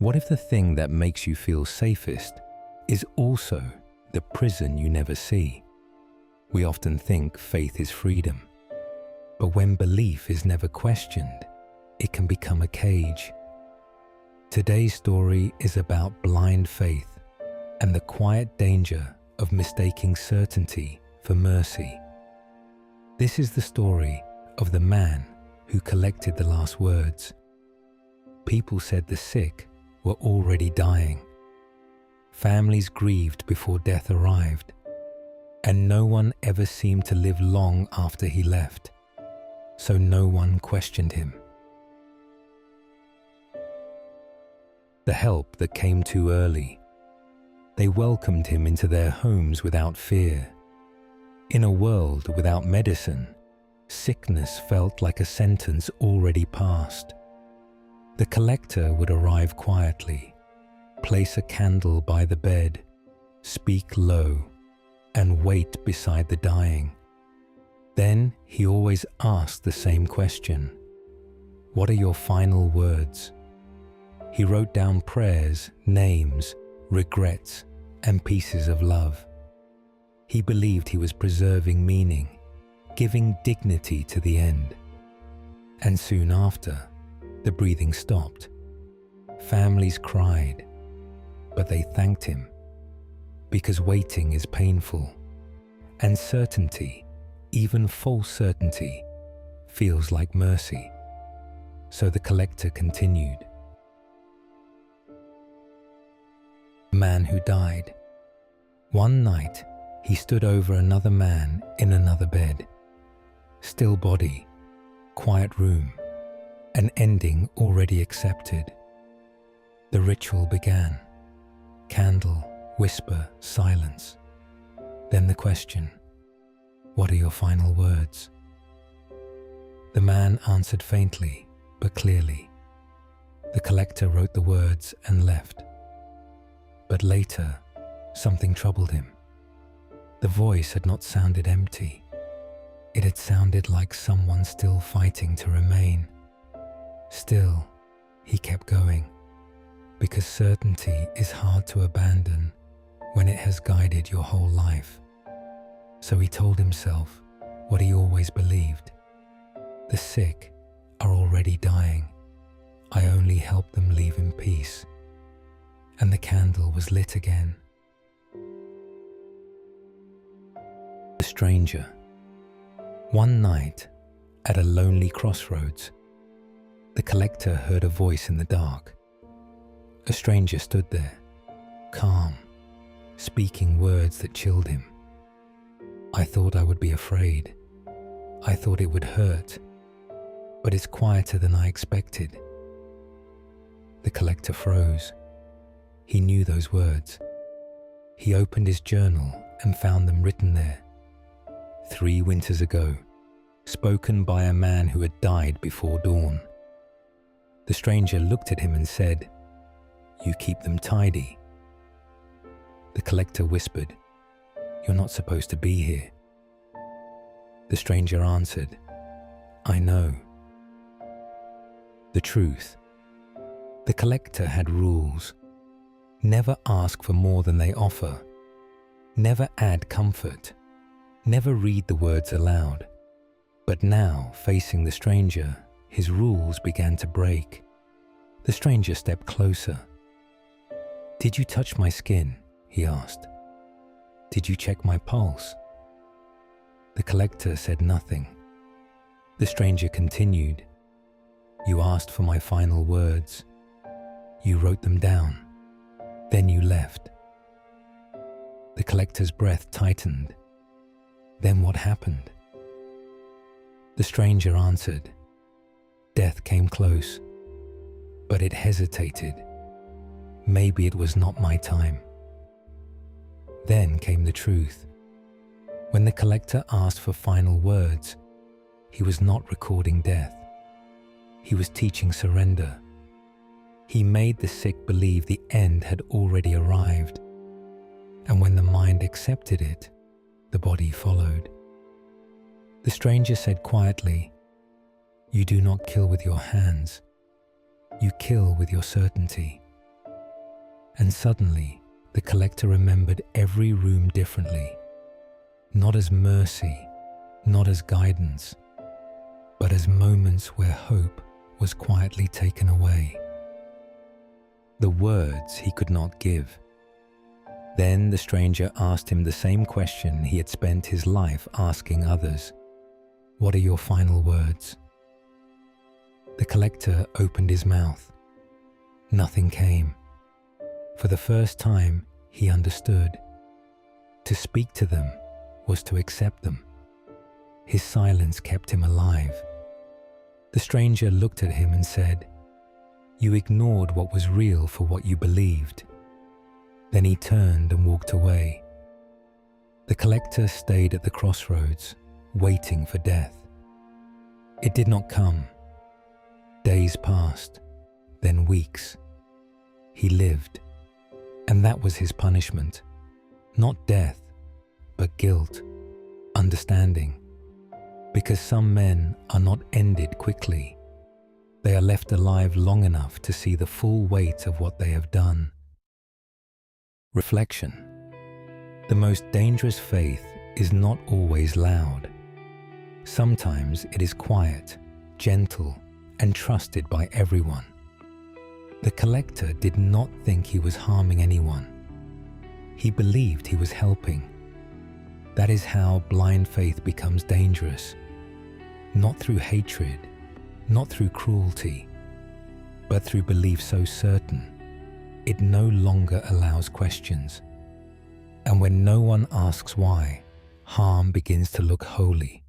What if the thing that makes you feel safest is also the prison you never see? We often think faith is freedom, but when belief is never questioned, it can become a cage. Today's story is about blind faith and the quiet danger of mistaking certainty for mercy. This is the story of the man who collected the last words. People said the sick were already dying. Families grieved before death arrived, and no one ever seemed to live long after he left, so no one questioned him. The help that came too early. They welcomed him into their homes without fear. In a world without medicine, sickness felt like a sentence already passed. The collector would arrive quietly, place a candle by the bed, speak low, and wait beside the dying. Then he always asked the same question: "What are your final words?" He wrote down prayers, names, regrets, and pieces of love. He believed he was preserving meaning, giving dignity to the end. And soon after, the breathing stopped. Families cried, but they thanked him, because waiting is painful, and certainty, even false certainty, feels like mercy. So the collector continued. The man who died. One night, he stood over another man in another bed. Still body, quiet room, an ending already accepted. The ritual began. Candle, whisper, silence. Then the question, "What are your final words?" The man answered faintly, but clearly. The collector wrote the words and left. But later, something troubled him. The voice had not sounded empty. It had sounded like someone still fighting to remain. Still, he kept going, because certainty is hard to abandon when it has guided your whole life. So he told himself what he always believed. The sick are already dying. I only help them leave in peace. And the candle was lit again. The stranger. One night, at a lonely crossroads, the collector heard a voice in the dark. A stranger stood there, calm, speaking words that chilled him. I thought I would be afraid. I thought it would hurt, but it's quieter than I expected. The collector froze. He knew those words. He opened his journal and found them written there. 3 winters ago, spoken by a man who had died before dawn. The stranger looked at him and said, "You keep them tidy." The collector whispered, "You're not supposed to be here." The stranger answered, "I know." The truth. The collector had rules. Never ask for more than they offer. Never add comfort. Never read the words aloud. But now, facing the stranger, his rules began to break. The stranger stepped closer. "Did you touch my skin?" he asked. "Did you check my pulse?" The collector said nothing. The stranger continued, "You asked for my final words. You wrote them down. Then you left." The collector's breath tightened. Then what happened? The stranger answered, "Death came close, but it hesitated. Maybe it was not my time." Then came the truth. When the collector asked for final words, he was not recording death. He was teaching surrender. He made the sick believe the end had already arrived. And when the mind accepted it, the body followed. The stranger said quietly, "You do not kill with your hands. You kill with your certainty." And suddenly, the collector remembered every room differently, not as mercy, not as guidance, but as moments where hope was quietly taken away. The words he could not give. Then the stranger asked him the same question he had spent his life asking others. "What are your final words?" The collector opened his mouth. Nothing came. For the first time, he understood. To speak to them was to accept them. His silence kept him alive. The stranger looked at him and said, "You ignored what was real for what you believed." Then he turned and walked away. The collector stayed at the crossroads, waiting for death. It did not come. Days passed, then weeks. He lived, and that was his punishment. Not death, but guilt, understanding. Because some men are not ended quickly. They are left alive long enough to see the full weight of what they have done. Reflection. The most dangerous faith is not always loud. Sometimes it is quiet, gentle, and trusted by everyone. The collector did not think he was harming anyone. He believed he was helping. That is how blind faith becomes dangerous. Not through hatred, not through cruelty, but through belief so certain, it no longer allows questions. And when no one asks why, harm begins to look holy.